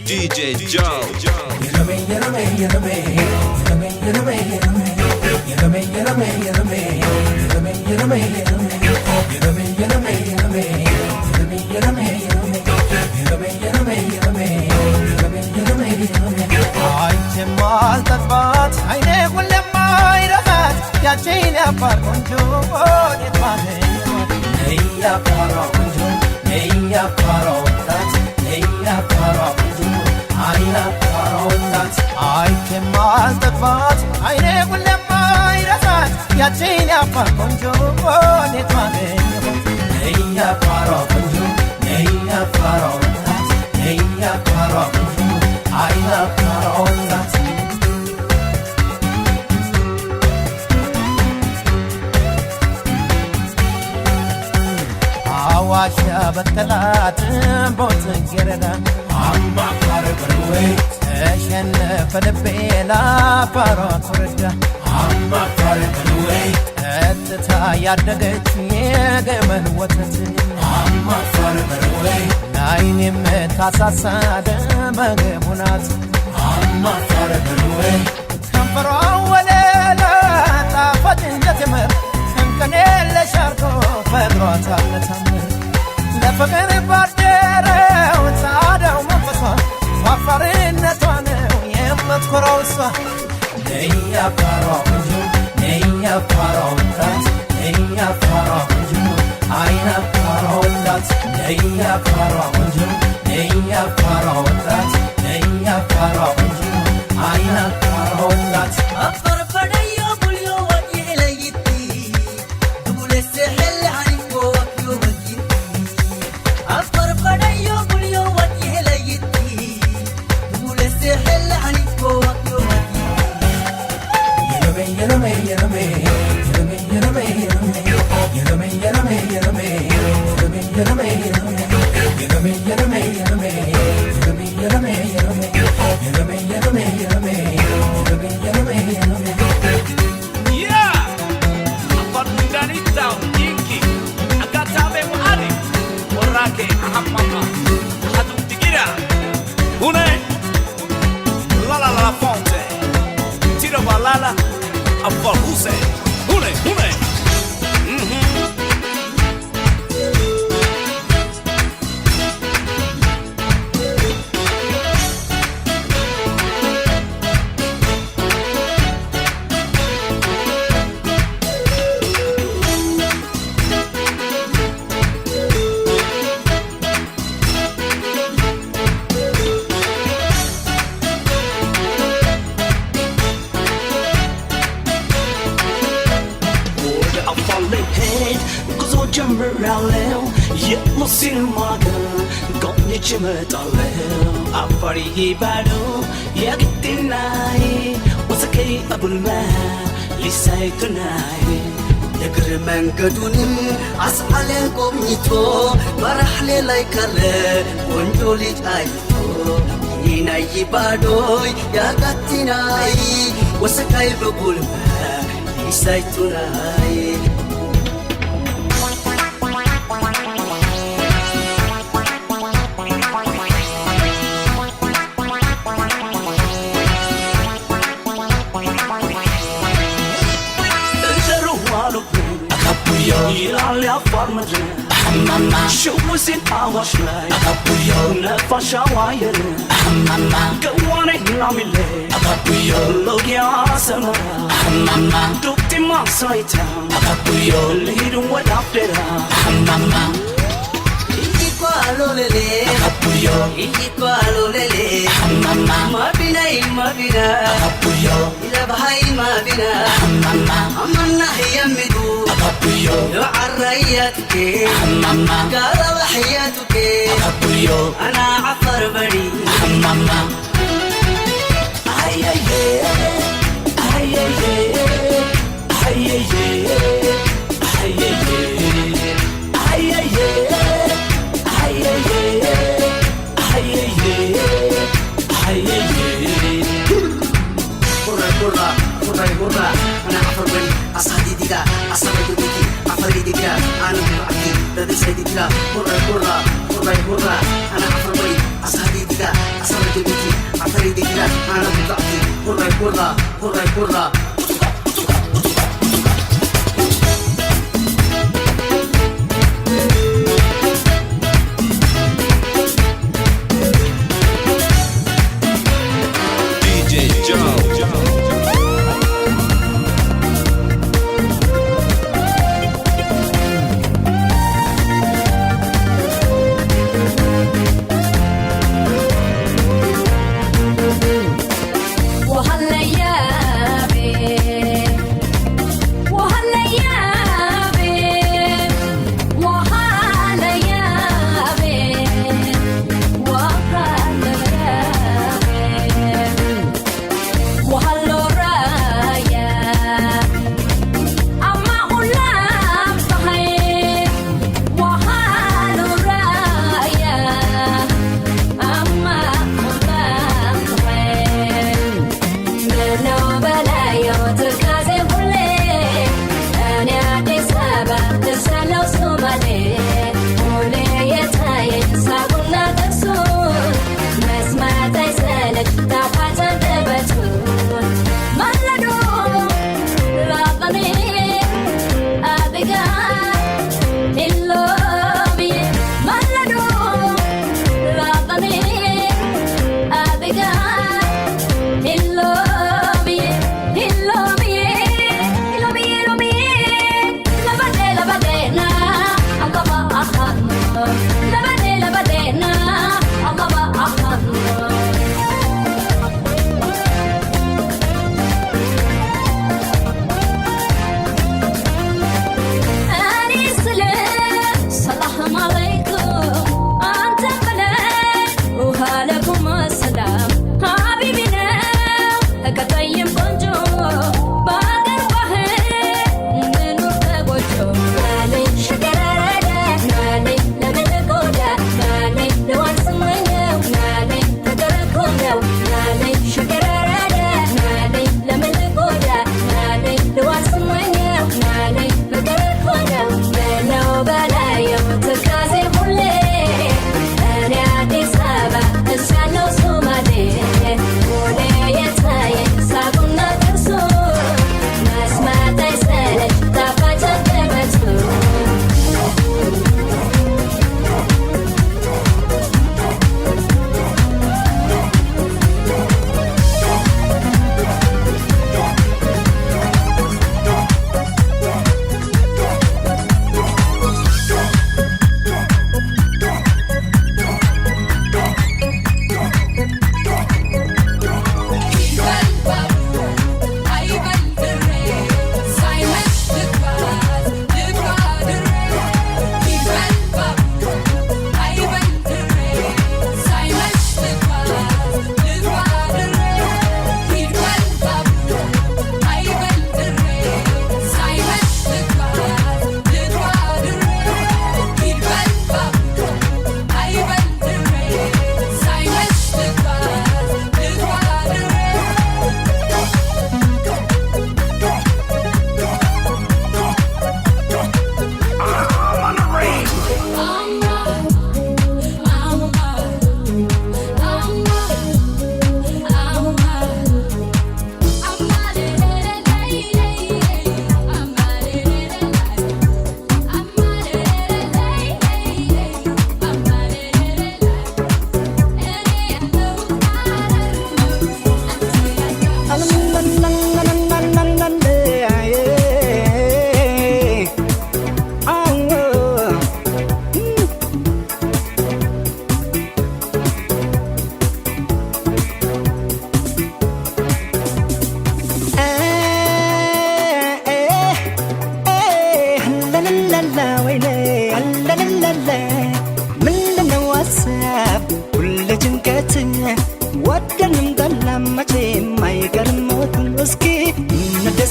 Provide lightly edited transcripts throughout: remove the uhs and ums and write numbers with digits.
DJ Joe. جمال تطبات عيني كل ما يرفعت يا جينا فرقنجون يطمئن هيا فرقنجون هيا فرقنجات هيا فرقنجون عينا فرقنجات عين جمال تطبات عيني كل ما يرفعت يا جينا فرقنجون يطمئن هيا فرقنجون هيا فرقنجات هيا فرقنجون عينا فرقنجات عواشا بتلات بوت جردا عم عقرب الويت اشنف لبيلا فرات ردا عم عقرب الويت اتتا يادقت يقمن وتت عم عقرب الويت نايني متاساسا دمغبونات عم عقرب الويت كنفروا وليلا طافت انجتمر كنكنيل شاركو فدرات التمر لفقر بادره وسعاده ومنفصه وفرينتها يمتكروا الصح نيا فرقنجو نيا فرقنجات نيا فرقنجو عينا فرقنجات نيا فرقنجو نيا فرقنجات نيا فرقنجو عينا فرقنجات أفر فديو بليو ودي ليتي دبل السحل عنكو وكيو بكيتي أفر فديو بليو ودي ليتي دبل السحل عنكو وكيو بكيتي يلمي يلمي يلمي يلمي يلمي يلمي يلمي يلمي يلمي يلمي يلمي يلمي يلمي يلمي يلمي يلمي يلمي يلمي يلمي Yeah! Afandanita Inki Akatabe Muari Warake Ahamama Hadutigira Hune Lala La Fonte Tira Balala Afaluse Hune Hune ጀምራለው የሙሲል ማገ ጎብኝቼ እመጣለው አፋሪ ባዶ የግድናይ ወሰከይ አቡልማ ሊሳይቱናይ የግር መንገዱን አስአለ ጎብኝቶ በራህሌ ላይ ካለ ቆንጆ ልጅ አይቶ ይናይ ባዶይ ያጋቲናይ ወሰካይ በጉልማ ሊሳይቱናይ ይላል ያፋር ምድር አማማ ሽውሲን አዋሽ ላይ አባቡዮ ነፋሻ ዋየር አማማ ገዋኔ ላሚሌ አባቡዮ ሎጊያ ሰመራ አማማ ዱክቲ ማሳይታ አባቡዮ ልሂድ ወደ አፍዴራ አማማ Ikwalolele አባቡዮ Ikwalolele አማማ Mabinai mabina አባቡዮ Ilabhai mabina አማማ Amanna hiyamidu አባቡዮ يعرياتك አማማ قال حياتك አባቡዮ أنا عفر بري አማማ አየየ አየየ አየየ አየየ አየየ قرة أنا عفر بري أصحابي ديكا أصحابي ديكي عفري ديكا أنا بعدي تدي سيدي ديكا قرة أنا عفر بري asali diga asara debiti afari diga ana bukati hurra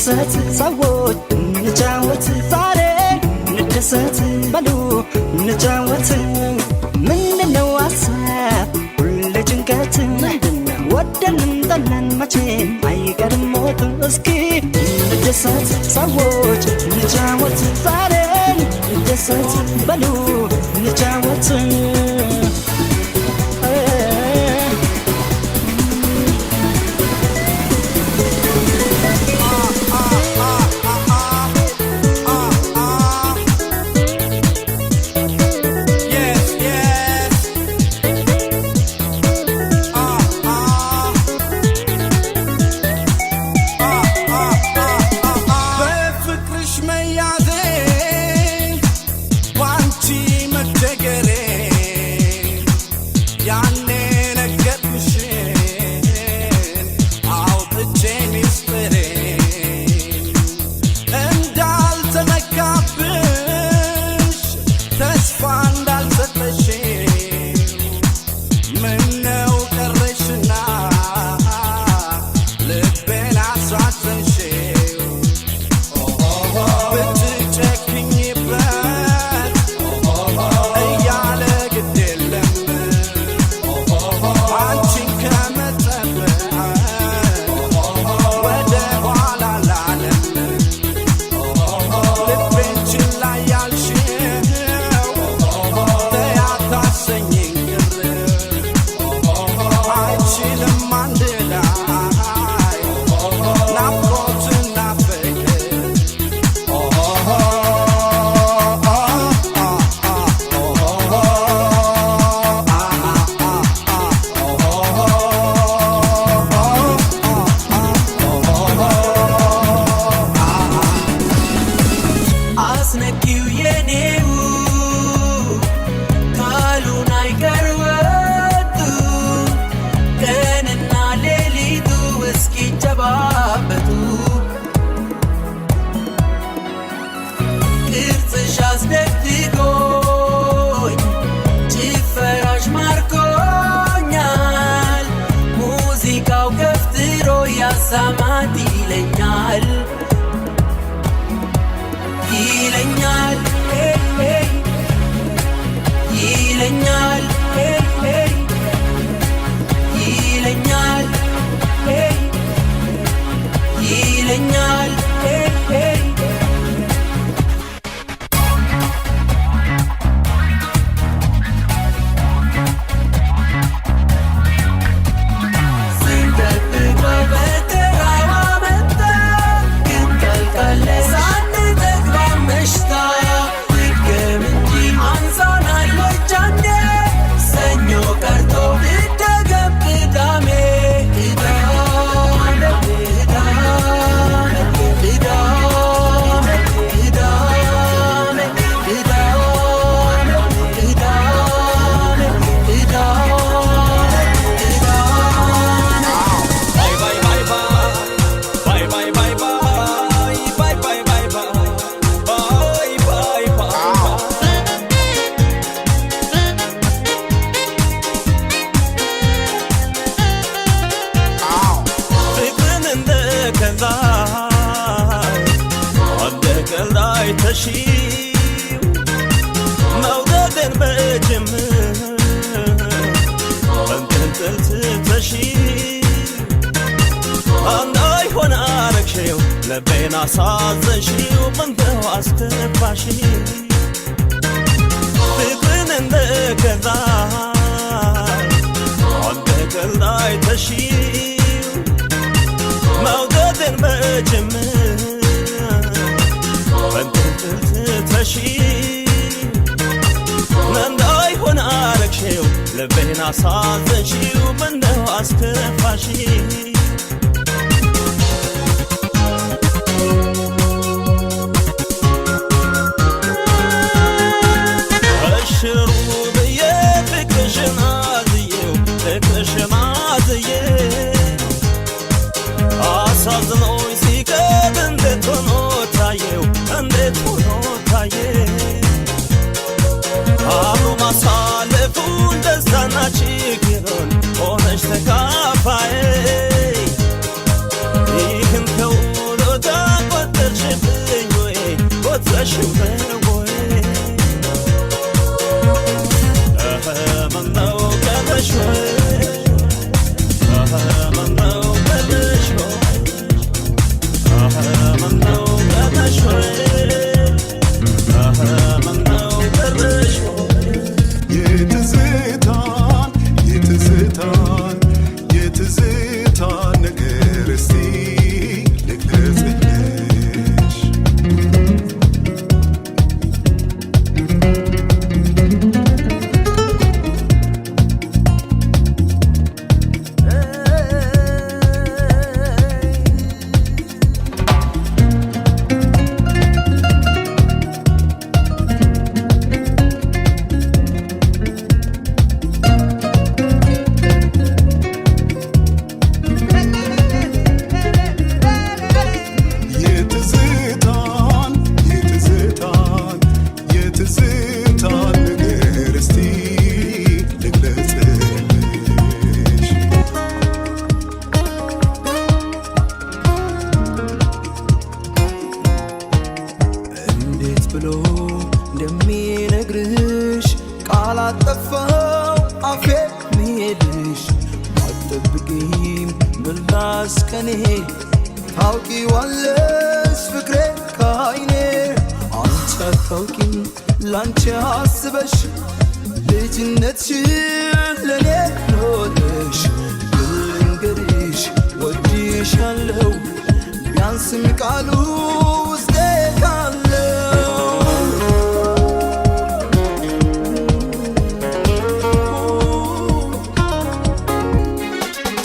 እንደሰት ሰዎች እንጫወት ዛሬ እንደሰት በሉ እንጫወት ምንድነው ሀሳብ ሁሌ ጭንቀት ወደንም ጠላን መቼም አይቀርም ሞት እስኪ እንደሰት ሰዎች እንጫወት ዛሬ እንደሰት በሉ እንጫወት አሳማት ይለኛል ይለኛል ይለኛል ይለኛል ይለኛል መውደድን በጅምር በንጥልጥል ትተሺው እንዳይሆን አረግሽው ልቤን አሳዘንሽው ምነው አስከፋሽው ፍቅርን እንደ ገዛይ አንድ ቀላይ ተሺው መውደድን በጅምር በንጥልጥል ትተሺው እንዳይሆን አረግሽው ልቤን አሳዘንሽው ምነው አስከፋሽው እሽሩ ብዬ ፍቅርሽን አዝዬው ፍቅርሽን አዝዬው አሳዝኖኝ ሲቀር እንዴት ሆኖ ታየው እንዴት ሆኖ ታየው አብሮ ማሳለፉን ደስታና ችግሩን ሆነሽ ተካፋዬ ይህን ከውሎታ ቆጠርሽብኝ ወይ ቆጥረሽው ነው ወይ ምነው ቀረሽ ወይ ምነው ቀረሽ ወይ ምነው ቀረሽ ወይ ምነው ቀረሽ የትዝታን ነገር እስቲ ልግለጽልሽ ከኔ ታውቂዋለሽ ፍቅሬ ከዓይኔ አንቺ አታውቂም ላንቺ አስበሽ ልጅነትሽን ለኔ ኖረሽ ልንገርሽ ወድሻለሁ ቢያንስም ቃሉ ውስጤ ካለው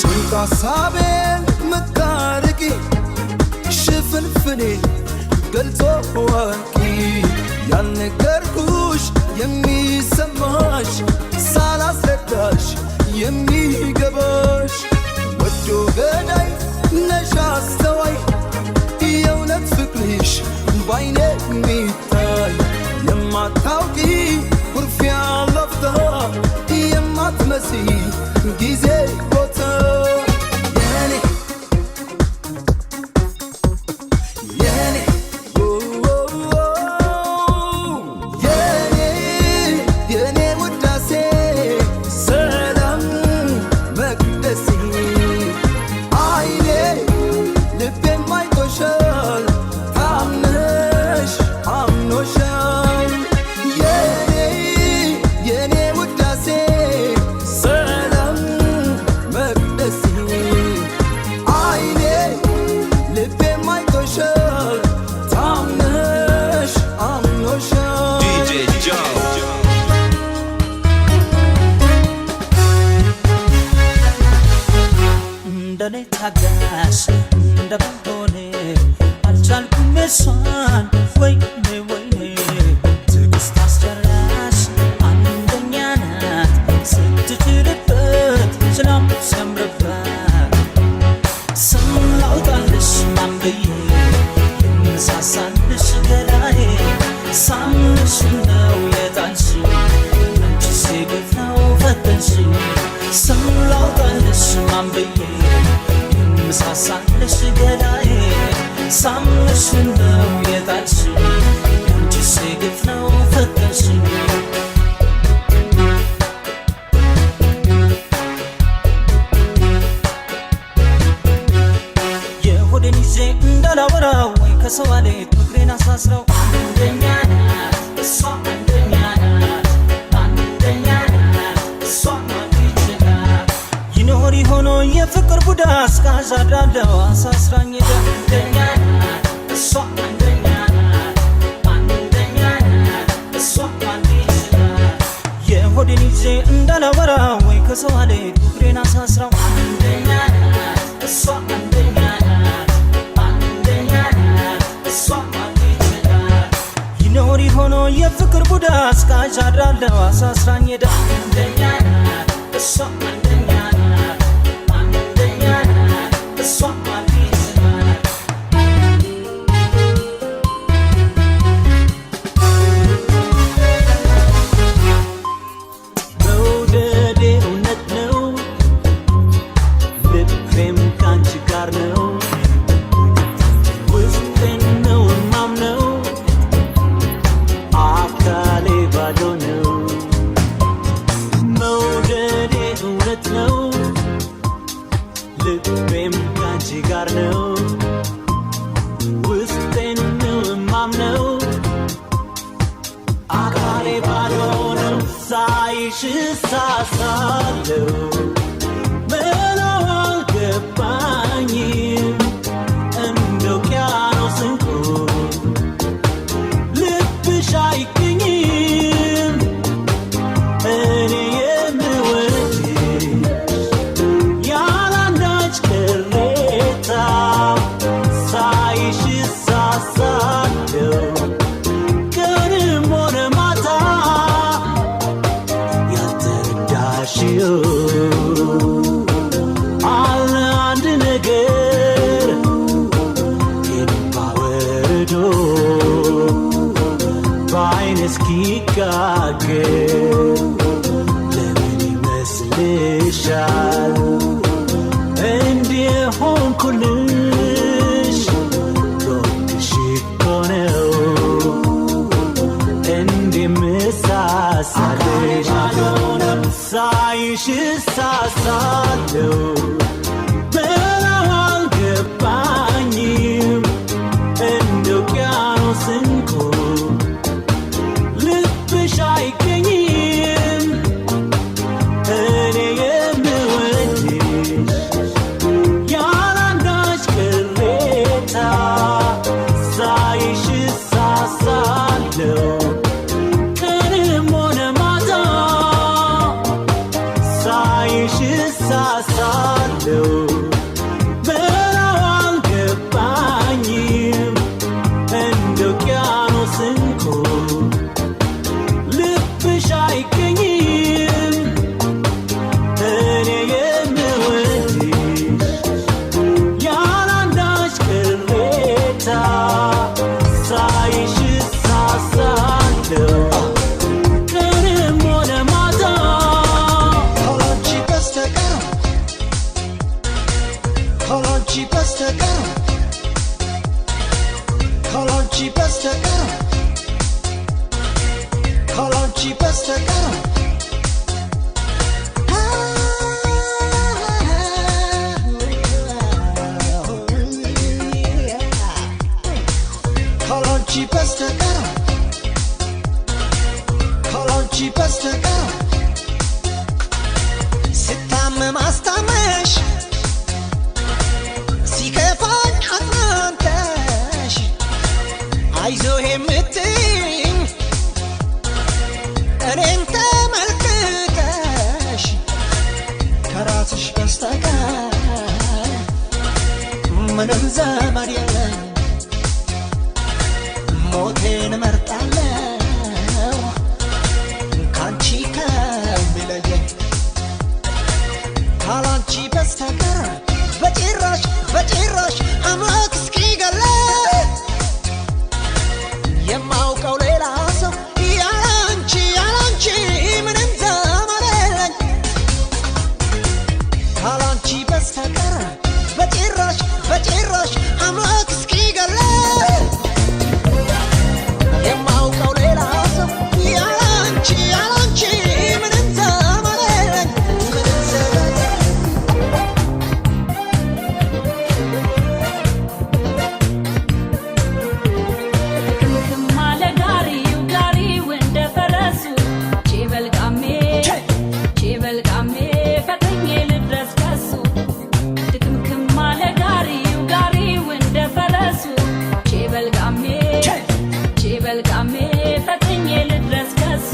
ጭንቅ ሀሳቤን ምታርቂ ሽፍንፍኔ ገልጾ ወቂ ያልነገርኩሽ የሚሰማሽ ሳላስረዳሽ የሚገባሽ ወዶ ገዳይ ነሽ አስተዋይ የእውነት ፍቅርሽ ባይኔ የሚታይ የማታውቂ ኩርፊያ ለፍታ የማትመሲ ጊዜ ቦታ የኔ Joe. እንደኔ ታጋሽ እንደሆነ አልቻልኩም እሷን ወይኔ ወይኔ ትዕግስት አስጨራሽ አንደኛ ናት ስትችልበት ዝናብ ሲያምርባት ስም ላውጣልሽ ማን ብዬ የምሳሳልሽ ገላዬ ሳምንሽ ነው የጣልሽኝ አንቺስ የግፍ ነው ፈተንሽኝ ስም ላውጣልሽ ማን ብዬ የምሳሳልሽ ገላዬ ሳምንሽ ነው የጣልሽኝ አንቺስ የግፍ ነው ፈተንሽኝ የሆዴን ይዤ እንዳላወራው ወይ ከሰው አሌት ፍቅሬን አሳስረው አንደኛ ናት እሷ አንደኛ ናት አንደኛ ናት እሷ ማትችላት ይኖር ሆኖ የፍቅር ቡዳ እስካዛዳለው አሳስራኝ አንደኛ ናት እሷ አንደኛ ናት አንደኛ ናት እሷ ማትችላት የሆዴን ይዤ እንዳላወራው ወይ ከሰው አሌት ፍቅሬን አሳስረው አንደኛ ናት እሷ አንደኛ ናት አንደኛ ናት እሷ ማትችላት ይኖር ሆኖ የፍቅር ቡዳ እስካዛዳለው አሳስራኝ አንደኛ ናት እሷ አንደኛ ናት አንደኛ ናት እሷ ማትችላት መውደዴ እውነት ነው ልቤም ካንቺ ጋር ነው ውስጤን ነው የማምነው አካሌ ባዶ ነው መውደዴ እውነት ነው ልቤም ካንቺ ጋር ነው ውስጤን ነው የማምነው አካሌ ባዶ ነው ሳይሽ እሳሳለሁ መላው አልገባኝም እንደ ውቅያኖስ እንቁ ልብሽ አይገኝም እኔ የምወድሽ ያላንዳች ቅሬታ ሳይሽ እሳሳለሁ ቀንም ሆነ ማታ ያልተረዳሽው አለ አንድ ነገር የልባ ወርዶ በዓይን እስኪጋገር ለምን ይመስልሻል እንዲህ ሆንኩልሽ ልወድሽ እኮ ነው እንዲህ ምሳሳልሽ ሳይሽ እሳሳለሁ በላው አልገባኝም እንደ ውቅያኖስ እንቁ ልብሽ አይገኝም እኔ የምወድሽ ያላንዳች ቅሬታ ሳይሽ እሳሳለሁ ቀንም ሆነ ማታ ሳይሽ እሳሳለሁ በላው አልገባኝም እንደ ውቅያኖስ እንቁ ልብሽ አይገኝም እኔ የምወድሽ ያላንዳች ቅሬታ ሳይሽ እሳሳለሁ ቀንም ሆነ ማታ ካላንቺ በስተቀር ካላንቺ በስተቀር ካላንቺ በስተቀር ካላንቺ በስተቀር ካላንቺ በስተቀር ካላንቺ በስተቀር ስታመም አስታመሽ ሲከፋኝ አጽናንተሽ አይዞህ የምትይኝ እኔን ተመልክተሽ ከራስሽ በስተቀር ምንም ዘመድ የለኝ ሞቴን እመርጣለሁ ካንቺ ከሚለየኝ ካላንቺ በስተቀር በጭራሽ በጭራሽ አምላክ እስኪገለኝ የማውቀው ሌላ ሰው ያላንቺ ያላንቺ ምንም ዘመድ የለኝ ካላንቺ በስተቀር በጭራሽ በጭራሽ አምላክ እስኪገለኝ የማውቀው ሌላ ሰው ያላንቺ ያላንቺ ምንም ዘመድ የለኝ ምንም ዘመድ ድክምክም አለ ጋሪው ጋሪው እንደ ፈረሱ ቼበልቃሜ ቼበልቃሜ ፈጥኜ ልድረስ ከሱ ድክምክም አለ ጋሪው ጋሪው እንደ ፈረሱ ቼበልቃሜ ቼበልቃሜ ፈጥኜ ልድረስ ከሱ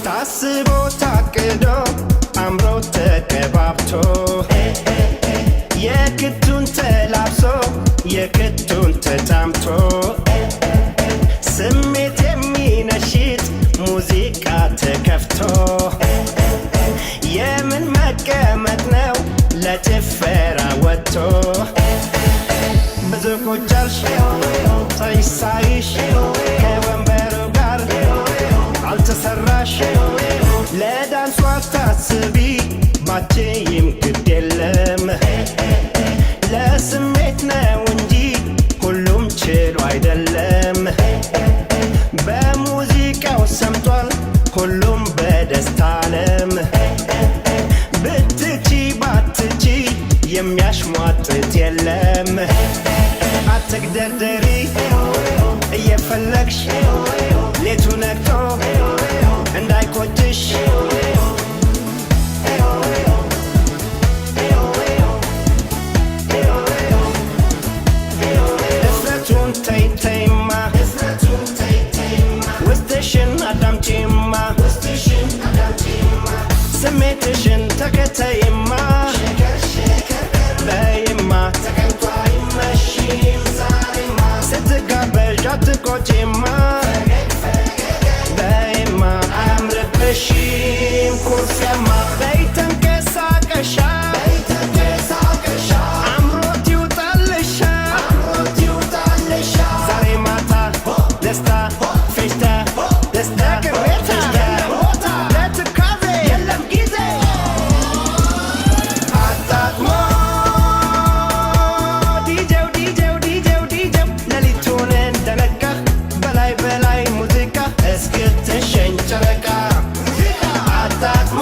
ታስቦ ታቅዶ አምሮ ተቀባብቶ የክቱን ተላብሶ የክቱን ተጫምቶ ስሜት የሚነሽጥ ሙዚቃ ተከፍቶ የምን መቀመጥ ነው ለጭፈራ ወጥቶ ብዙ ቁጫልሽ ሳይሽ ከወንበሩ ጋር አልተሰራሽ ለዳንሷ አታስቢ ባቼይም ግድ የለም ለስሜት ነው እንጂ ሁሉም ችሎ አይደለም በሙዚቃው ሰምቷል ሁሉም በደስታ ዓለም ብትቺ ባትቺ የሚያሽሟጥጥ የለም አትግደርደሪ እየፈለግሽ ሌቱ ነግቶ እንዳይቆጭሽ እፍረቱን ተይተይማ ውስጥሽን አዳምጪማ ስሜትሽን ተከተይማ በይማ ስትጋበዥ አትቆጪማ በይማ አያምርብሽም ኩርፊያማ በይ ተንቀሳቀሻ አምሮት ይውጣልሻ ዛሬ ማታ ደስታ ፌሽታ ደስታ ቅሬታ ለትካዜ የለም ጊዜ አጣጥሞ ዲጄው ዲጄው ዲጄው ዲጄው ሌሊቱን እንደነቃ በላይ በላይ ሙዚቃ እስክትሸኝ ጨረቃ አጣጥሞ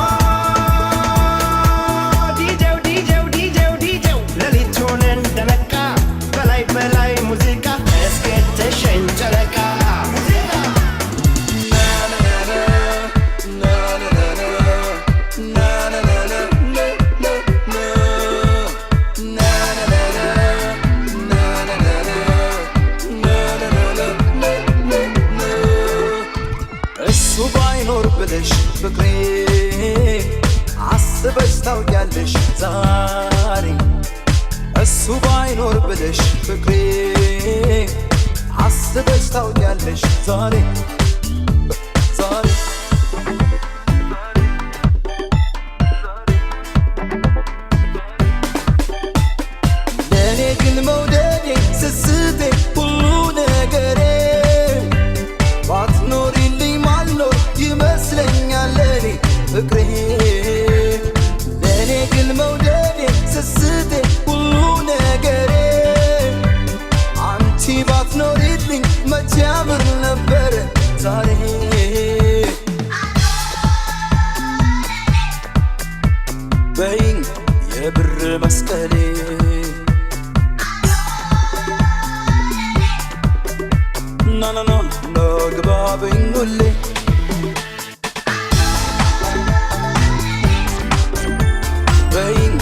ታውቂያለሽ ዛሬ እሱ ባይኖር ብለሽ ፍቅሬ አስበሽ ታውቂያለሽ ዛሬ ዛሬ ለእኔ ግን መውደዴ ስስቴ ሁሉ ነገሬ ባትኖሪልኝ ማልኖር ይመስለኛል ለእኔ ፍቅሬ ለእኔ ግን መውደዴ ስስቴ ሁሉ ነገሬ አንቺ ባትኖሪልኝ መቼ ያምር ነበረ ዛሬ በይኝ የብር መስቀሌ ግባ በይኝ ሁሌ በይኝ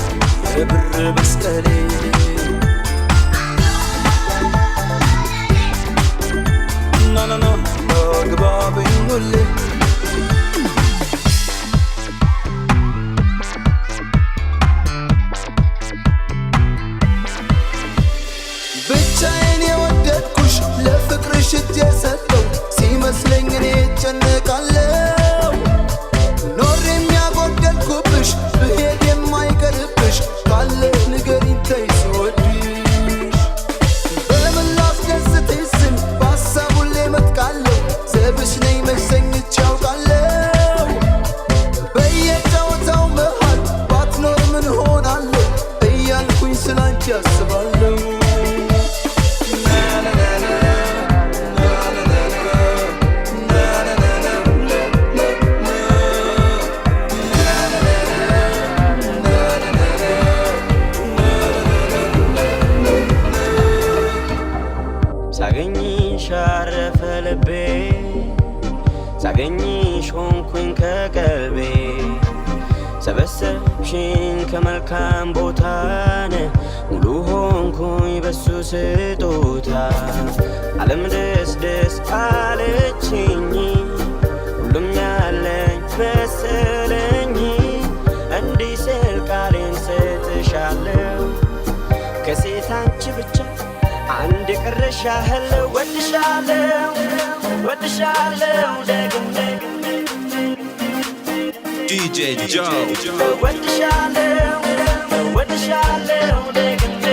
የብር መስቀሌ ግባ በይኝ ሁሌ ብቻዬን የወደድኩሽ ለፍቅርሽ እጅ የሰጠው ሲመስለኝ እኔ እጨነቃለሁ ኖር የሚያጎደልኩብሽ ብሄድ የማይቀርብሽ ካለ ንገሪኝ ተይ ስወድሽ በምን ላስደስትሽ ስል በሀሳብ ሁሌ እመጥቃለሁ ዘብሽ ነኝ መሰኝቼ አውቃለሁ በየጨዋታው መሃል ባትኖር ምን ሆናለሁ እያልኩኝ ስላንቺ አስባለሁ ሳገኝሽ አረፈ ልቤ ሳገኝሽ ሆንኩኝ ከቀልቤ ሰበሰብሽኝ ከመልካም ቦታነ ሙሉ ሆንኩኝ በሱ ስጦታ ዓለም ደስ ደስ አለችኝ ሁሉም ያለኝ መሰለኝ እንዲህ ስል ቃሌን ሰጥሻለሁ ከሴት አንቺ ብቻ አንድ ቅርሽ ያህል ወድሻለሁ ወድሻለሁ ደግሜ DJ Joe ወድሻለሁ ወድሻለሁ ደግሜ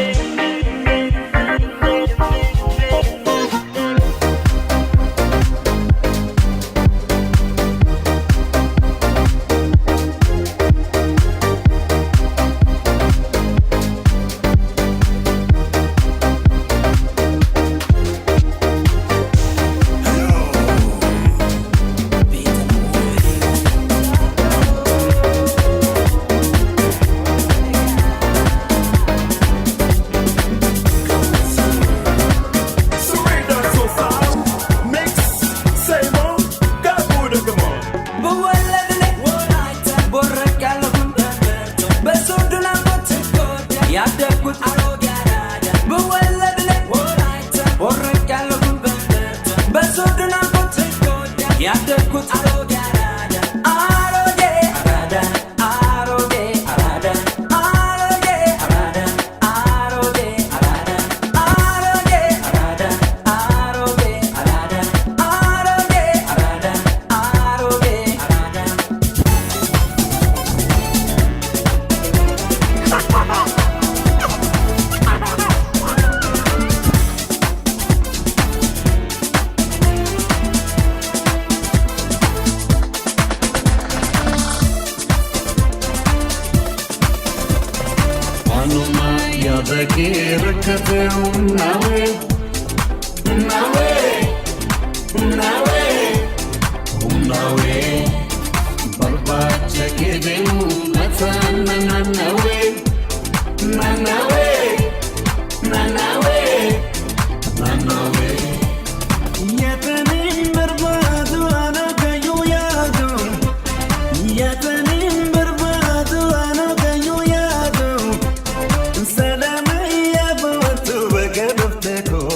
Te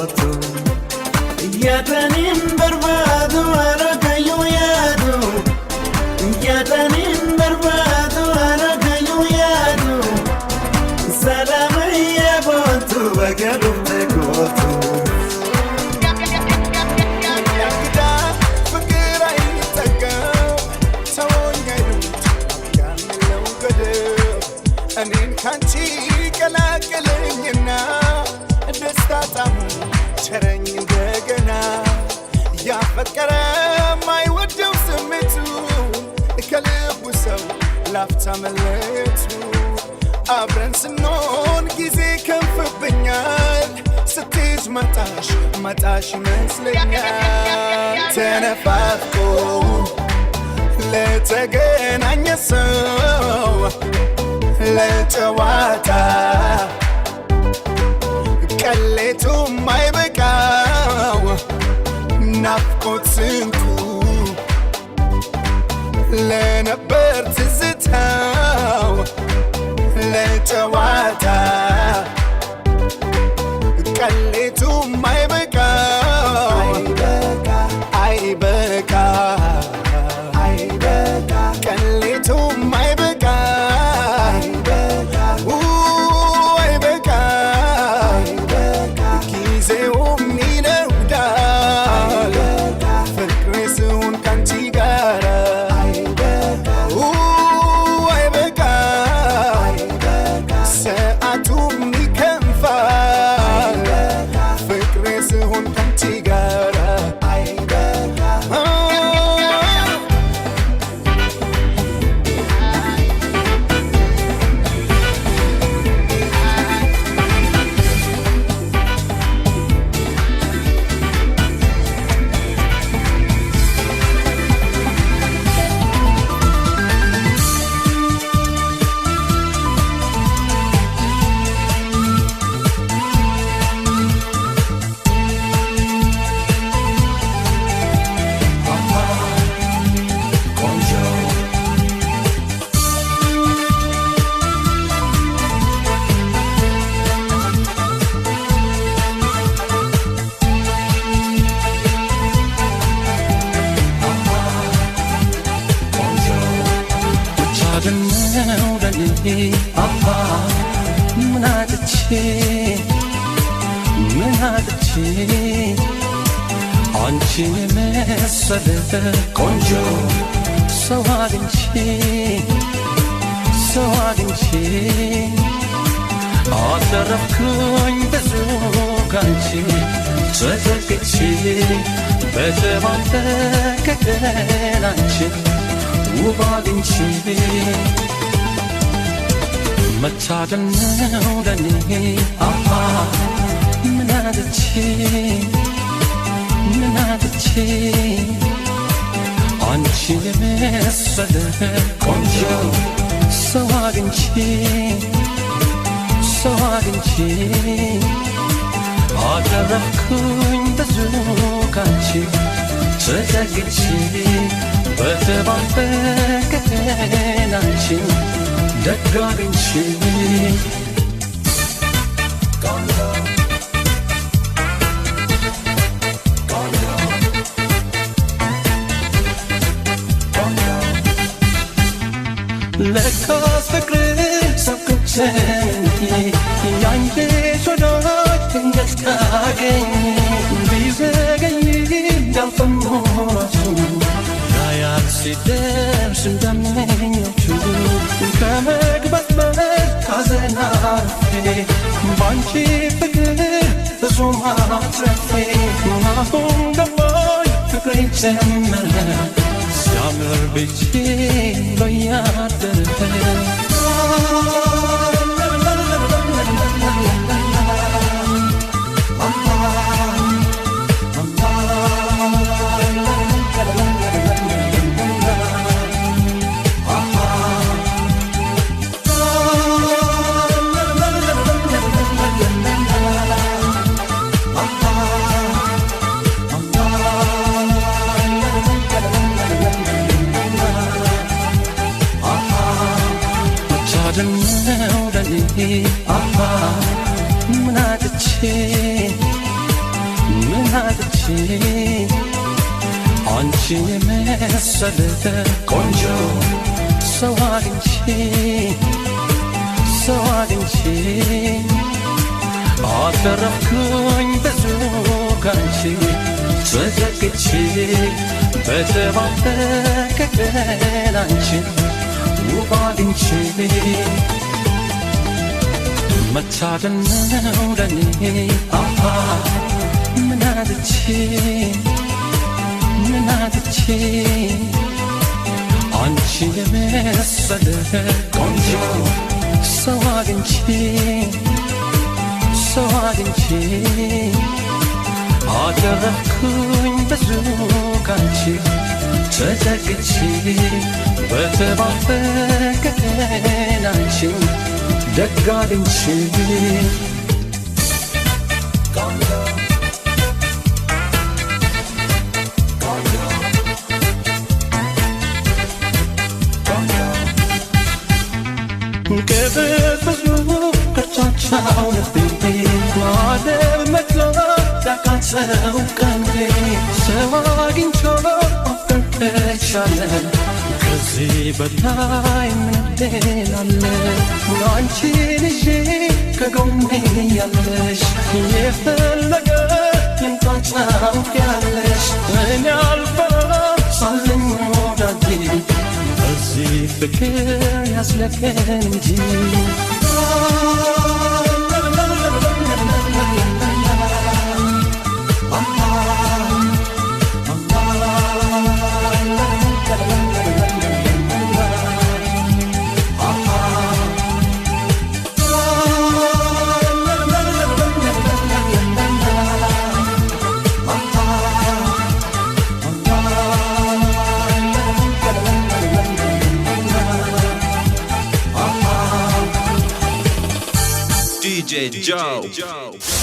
እኔን ካንቺ ቀላቀለኝና ደስታ ጣሙ ቸረኝ እንደገና ያፈቀረ ማይወደው ስሜቱ ከልቡ ሰው ላፍታ መለየቱ አብረን ስንሆን ጊዜ ከንፍብኛል ስትይዝ መጣሽ ይመስለኛል ተነፋፍቆ ለተገናኘ ሰው ለጨዋታ ቀሌቱ ማይበቃው ናፍቆት ስንቱ ለነበር ትዝታው ለጨዋታ ቀሌቱ ማይበቃው አይበቃ ቀሌቱ ማይበቃ አይበቃ ጊዜውም ይነጉዳል ፍቅሬ ስሆን ካንቺ ጋር አይበቃ ሰዓቱም ይከንፋል ፍቅሬ ስሆን ካንቺ ጋር አንቺን የመሰለ ቆንጆ ሰው አግኝቼ አተረፍኩኝ ብዙ ካንቺ ተዘግቼ በተባረከ ቀን አንቺን ውብ አግኝቼ መታደል ነው ለኔ ምን አጥቼ አንቺን የመሰለ ቆንጆ ሰው አግኝቼ አተረፍኩኝ ብዙ ካንቺ ተዘግቼ በተባረከ ቀን አንቺን ደግ አግኝቼ ለካስ ፍቅር ሰብክቼ ያንቺስ ወዳጅ ድንገት ካገኝ ቢዘገይ እንዳልፈሞቱ ያያት ሲደርስ እንደምኞቹ ከመግባት ካዘን አርፌ ባንቺ ፍቅር ብዙ ማትረፌ አሁን ገባኝ ፍቅሬ ጀመረ ሲያምር ቤቴ በያደረ ምን አጥቼ አንቺን የመሰለ ቆንጆ ሰው አግኝቼ አተረፍኩኝ ብዙ ካንቺ ተዘግቼ በተባረከ ቀን አንቺን ውብ አግኝቼ መታደል ነው ለኔ ምን አጥቼ አንቺን የመሰለ ቆንጆ ሰው አግኝቼ አደረኩኝ ብዙ ካንቺ ተጠግቼ በተባበቀን አንቺን ደግ አግኝቼ ብዙ ከቻቻው ልቤ ማደር መጥላት ያቃተው ቀንዴ ሰው አግኝቶ አፍቅርሻለ ከዚህ በላይ ምን ሌላለ አንቺን ይዤ ከጎኔ ያለሽ የፈለገ ይምጣ ታውቂያለሽ እኔ አልፈራም ሳለኝ ወዳጄ እዚህ ፍቅር ያስለቀን እንጂ DJ Joe.